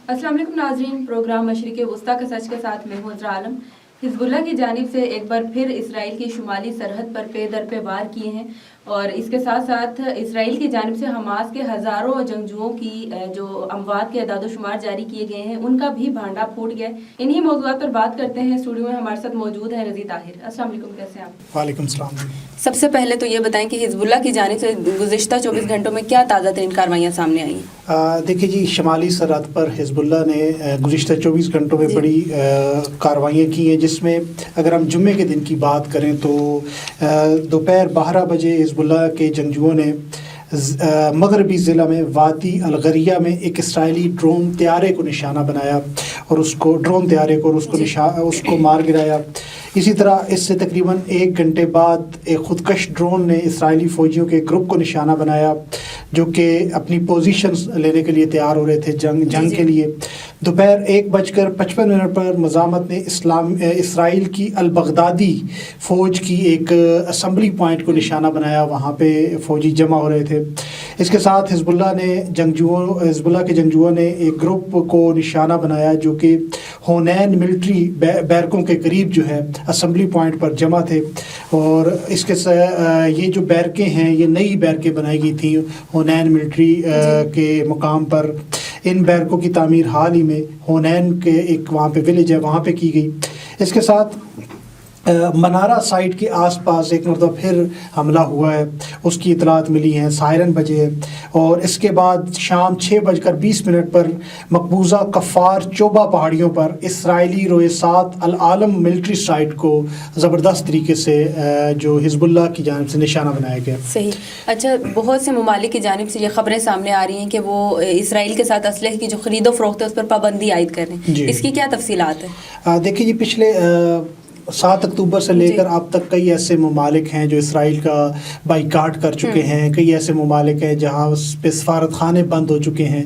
अस्सलाम वालेकुम नाजरीन, प्रोग्राम मशरिक़ वुस्ता का सच के साथ मैं हूं इज़रा आलम। हिज़्बुल्लाह की जानिब से एक बार फिर इसराइल की शुमाली सरहद पर पे दर पे वार किए हैं और इसके साथ साथ इसराइल की जानिब से हमास के हज़ारों जंगजुओं की जो अमवात के अदाद शुमार जारी किए गए हैं उनका भी भांडा फूट गया। इन्हीं मौज़ूआत पर बात करते हैं। स्टूडियो में हमारे साथ मौजूद है रज़ी ताहिर। अस्सलाम वालेकुम, कैसे हैं आप? वालेकुम सलाम। सबसे पहले तो ये बताएं कि हिज़्बुल्लाह की जानिब से गुज़िश्ता 24 घंटों में क्या ताज़ा तरीन कार्रवाइयाँ सामने आई हैं? देखिए जी, शुमाली सरहद पर हिज़्बुल्लाह ने गुज़िश्ता 24 घंटों में बड़ी कार्रवाइयाँ की हैं, जिसमें अगर हम जुम्मे के दिन की बात करें तो दोपहर 12 बजे हिज़्बुल्लाह के जंगजुओं ने मगरबी ज़िला में वादी अलगरिया में एक इसराइली ड्रोन त्यारे को निशाना बनाया और उसको मार गिराया। इसी तरह इससे तकरीबन 1 घंटे बाद एक खुदकश ड्रोन ने इसराइली फ़ौजियों के ग्रुप को निशाना बनाया जो कि अपनी पोजीशंस लेने के लिए तैयार हो रहे थे जंग के लिए। दोपहर 1:55 पर मज़ामत ने इसराइल की अल-बगदादी फ़ौज की एक असम्बली पॉइंट को निशाना बनाया, वहाँ पे फ़ौजी जमा हो रहे थे। इसके साथ हिज़्बुल्लाह के जंगजुओं ने एक ग्रुप को निशाना बनाया जो कि होनैन मिलिट्री बैरकों के करीब जो है असम्बली पॉइंट पर जमा थे। और ये जो बैरकें हैं ये नई बैरकें बनाई गई थी होनैन मिलिट्री के मुकाम पर। इन बैरकों की तामीर हाल ही में होनैन के एक वहाँ पे विलेज है वहाँ पे की गई। इसके साथ मनारा साइट के आसपास एक मरतबा फिर हमला हुआ है, उसकी इतलात मिली हैं, सायरन बजे हैं। और इसके बाद शाम 6:20 पर मकबूजा कफ़ार चोबा पहाड़ियों पर इसराइली रोए 7 अल आलम मिलिट्री साइट को ज़बरदस्त तरीके से जो हिज़्बुल्लाह की जानिब से निशाना बनाया गया। सही। अच्छा, बहुत से ममालिक की जानिब से ये खबरें सामने आ रही हैं कि वो इसराइल के साथ असलहे की जो ख़रीदो फ़रोख्त है उस पर पाबंदी आयद कर रहे हैं, इसकी क्या तफसीलात है? देखिए जी, पिछले 7 अक्टूबर से लेकर अब तक कई ऐसे ममालिक हैं जो इसराइल का बाइकाट कर चुके हैं। कई ऐसे ममालिक हैं जहाँ उस पे सफारत खाने बंद हो चुके हैं।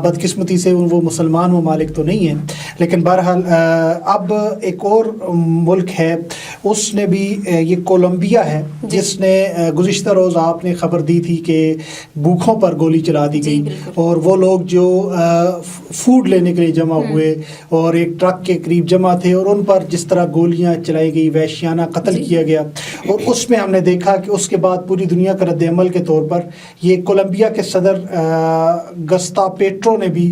बदकिस्मती से वो मुसलमान ममालिक तो नहीं हैं, लेकिन बहरहाल अब एक और मुल्क है, उसने भी, ये कोलंबिया है, जिसने गुज़िश्ता रोज़ आपने ख़बर दी थी कि भूखों पर गोली चला दी गई और वो लोग जो फूड लेने के लिए जमा हुए और एक ट्रक के करीब जमा थे और उन पर जिस तरह गोलियां चलाई गई, वहशियाना कत्ल किया गया। और उसमें हमने देखा कि उसके बाद पूरी दुनिया का रद्द-ए-अमल के तौर पर ये कोलंबिया के सदर गस्ता पेट्रो ने भी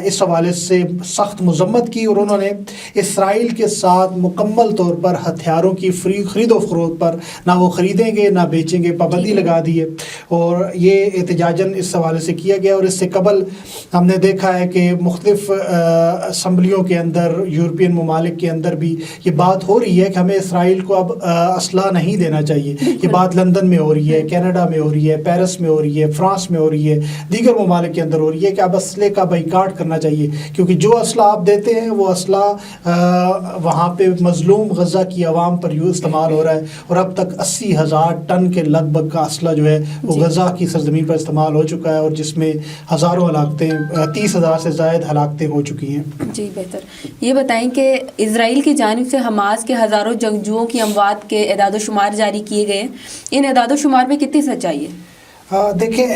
इस हवाले से सख्त मज़म्मत की और उन्होंने इसराइल के साथ मुकम्मल तौर पर हथियारों की खरीदो फरोख्त पर ना वो ख़रीदेंगे ना बेचेंगे पाबंदी लगा दी है। और ये एहतजाजन इस हवाले से किया गया। और इससे कबल हमने देखा है कि मुख्तलिफ़ असम्बलियों के अंदर, यूरोपियन ममालिक के अंदर भी ये बात हो रही है कि हमें इसराइल को अब असला नहीं देना चाहिए। ये बात लंदन में हो रही है, कनाडा में हो रही है, पेरिस में हो रही है, फ्रांस में हो रही है, दीगर ममालिक के अंदर हो रही है कि अब असले का बाइकाट करना चाहिए, क्योंकि जो असला आप देते हैं वो असला वहाँ पे मजलूम गज़ा की आवाम पर इस्तेमाल हो रहा है। और अब तक 80,000 टन के लगभग का असला जो है वो गज़ा की सरजमीन पर इस्तेमाल हो चुका है और जिसमें हज़ारों हलाकतें, 30,000 से ज़ायद हलाकतें हो चुकी हैं। जी, बेहतर ये बताएं कि इजराइल की जानिब से हमास के हज़ारों जंगजुओं की अमवात के एदाद शुमार जारी किए गए, इन एदाद शुमार में कितनी सच्चाई है? देखिए,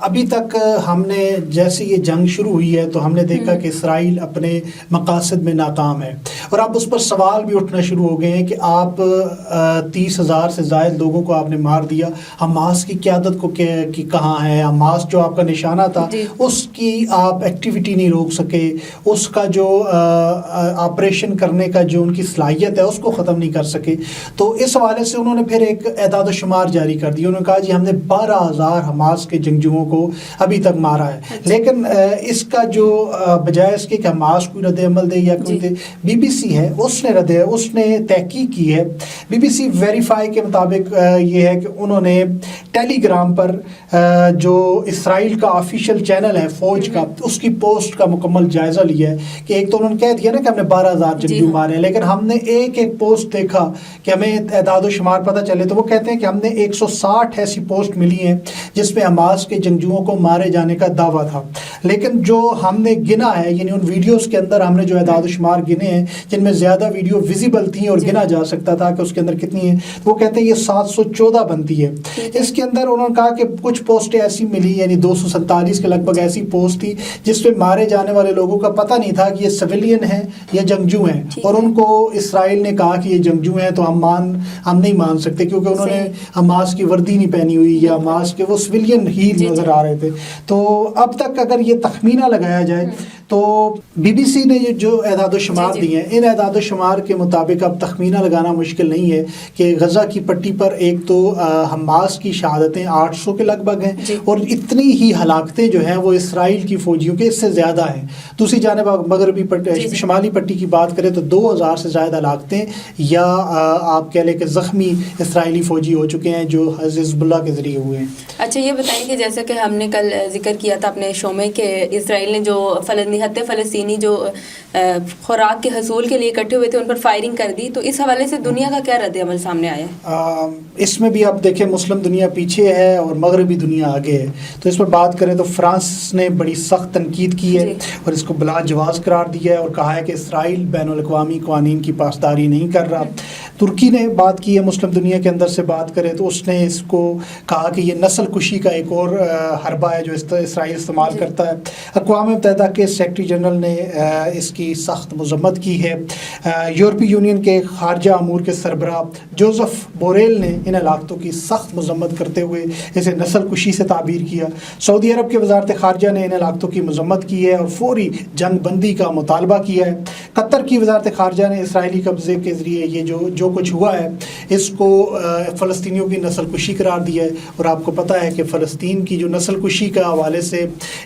अभी तक हमने जैसे ये जंग शुरू हुई है तो हमने देखा कि इसराइल अपने मकासद में नाकाम है और अब उस पर सवाल भी उठना शुरू हो गए हैं कि आप 30,000 से ज़ायद लोगों को आपने मार दिया, हमास की क़यादत को कि कहाँ है? हमास जो आपका निशाना था उसकी आप एक्टिविटी नहीं रोक सके, उसका जो ऑपरेशन करने का जो उनकी सलाहियत है उसको ख़त्म नहीं कर सके। तो इस हवाले से उन्होंने फिर एक एदाद शुमार जारी कर दिया। उन्होंने कहा जी हमने 12,000 हमास के जंगजुओं को अभी तक मारा है। लेकिन इसका जो बजाय इसके कि हमास कोई रद्द-ए-अमल दे या कोई दे, BBC है उसने तहकीक की है। BBC वेरीफाई के मुताबिक ये है कि उन्होंने टेलीग्राम पर जो इसराइल का ऑफिशियल चैनल है फ़ौज का, उसकी पोस्ट का मुकम्मल जायज़ा लिया है कि एक तो उन्होंने कह दिया ना कि हमने 12,000 जंगजू मारे हैं, लेकिन हमने एक पोस्ट देखा कि हमें एदाद शुमार पता चले तो वो कहते हैं कि हमने 160 ऐसी पोस्ट मिली हैं जिस पे हमास के जंगजुओं को मारे जाने का दावा था। लेकिन जो हमने गिना है, यानी उन वीडियोस के अंदर हमने जो एदाद शुमार गिने हैं, जिनमें ज़्यादा वीडियो विजिबल थी और गिना जा सकता था कि उसके अंदर कितनी है, तो वो कहते हैं ये 714 बनती है। इसके अंदर उन्होंने कहा कि कुछ पोस्टें ऐसी मिली, यानी 247 के लगभग ऐसी पोस्ट थी जिसपे मारे जाने वाले लोगों का पता नहीं था कि ये सिविलियन हैं या जंगजू हैं, और उनको इसराइल ने कहा कि ये जंगजू हैं तो हम नहीं मान सकते, क्योंकि उन्होंने हमास की वर्दी नहीं पहनी हुई या हमास के, वो सिविलियन ही नज़र आ रहे थे। तो अब तक अगर ये तखमीना लगाया जाए तो BBC ने ये जो एदाद शुमार दिए हैं, इन एदाद शुमार के मुताबिक अब तखमीना लगाना मुश्किल नहीं है कि गज़ा की पट्टी पर एक तो हमास की शहादतें 800 के लगभग हैं, और इतनी ही हलाकतें जो हैं वो इसराइल की फ़ौजियों के इससे ज़्यादा हैं। दूसरी जानिब मगरबी पट्टी, शुमाली पट्टी की बात करें तो 2000 से ज़्यादा हलाकतें या आप कह लें कि ज़ख्मी इसराइली फ़ौजी हो चुके हैं जो हिज़्बुल्लाह के ज़रिए हुए हैं। अच्छा, ये बताइए कि जैसे कि हमने कल जिक्र किया था अपने शो में कि इसराइल ने जो निहत्ते फ़लस्तीनी जो खुराक के हसूल के लिए इकट्ठे हुए थे उन पर फायरिंग कर दी, तो इस हवाले से दुनिया का क्या रद्द-ए-अमल सामने आया? इसमें भी आप देखें मुस्लिम दुनिया पीछे है और मगरबी दुनिया आगे है। तो इस पर बात करें तो फ्रांस ने बड़ी सख्त तनकीद की है और इसको बिला जवाज़ करार दिया है और कहा है कि इसराइल बैनुल अक़वामी क़वानीन की पासदारी नहीं कर रहा। तुर्की ने बात की है, मुस्लिम दुनिया के अंदर से बात करें तो उसने इसको कहा कि ये नस्ल कुशी का एक और हरबा है जो इसराइल इस्तेमाल करता है। अक़वाम मुत्तहिदा के सेक्रेटरी जनरल ने इसकी सख्त मज़म्मत की है। यूरोपीय यूनियन के खारजा अमूर के सरबराह जोसेफ बोरेल ने इन हलाकतों की सख्त मज़म्मत करते हुए इसे नस्ल कुशी से ताबीर किया। सऊदी अरब के वज़ारत ख़ारजा ने इन हलाकतों की मज़म्मत की है और फौरी जंग बंदी का मुतालबा किया है। कतर की वज़ारत ख़ारजा ने इसराइली कब्ज़े के ज़रिए ये जो कुछ हुआ है इसको फ़लस्तीनियों की नस्ल कुशी करार दिया है। और आपको पता है कि फ़लस्तीन की जो नस्ल कुशी के हवाले से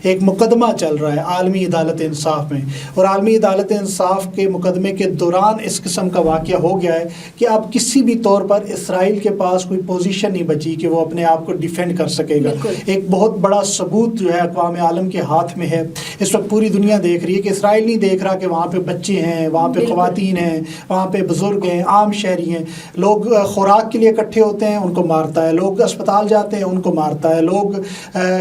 एक मुकदमा चल रहा है आलमी अदालत इंसाफ में, और आलमी अदालत इंसाफ के मुकदमे के दौरान इस किस्म का वाक़या हो गया है कि अब किसी भी तौर पर इसराइल के पास कोई पोजीशन नहीं बची कि वो अपने आप को डिफेंड कर सकेगा। एक बहुत बड़ा सबूत जो है अक़वाम आलम के हाथ में है। इस वक्त पूरी दुनिया देख रही है कि इसराइल नहीं देख रहा कि वहाँ पे बच्चे हैं, वहाँ पे ख़वातीन हैं, वहाँ पे बुज़ुर्ग हैं, आम शहरी हैं। लोग खुराक के लिए इकट्ठे होते हैं, उनको मारता है। लोग अस्पताल जाते हैं, उनको मारता है। लोग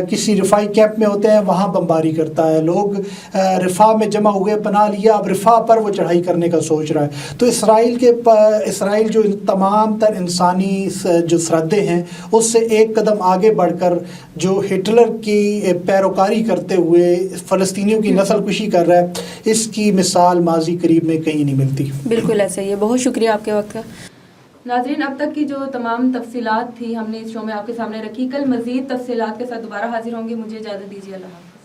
किसी रिफाई कैंप में होते हैं, वहाँ बमबारी करता है। लोग रिफा में जमा हुए, पनाह लिया, अब रिफा पर वो चढ़ाई करने का सोच रहा है। तो इसराइल जो तमाम तर इंसानी जो सरहदें हैं उससे एक कदम आगे बढ़कर जो हिटलर की पैरोकारी करते हुए फ़लस्तीनियों की नस्ल कुशी कर रहा है, इसकी मिसाल माजी करीब में कहीं नहीं मिलती। बिल्कुल ऐसा ही है। बहुत शुक्रिया आपके वक्त का। नाज़रीन, अब तक की जो तमाम तफसीलात थी हमने इस शो में आपके सामने रखी। कल मज़ीद तफसीलात के साथ दोबारा हाजिर होंगे। मुझे इजाज़त दीजिए। अल्लाह।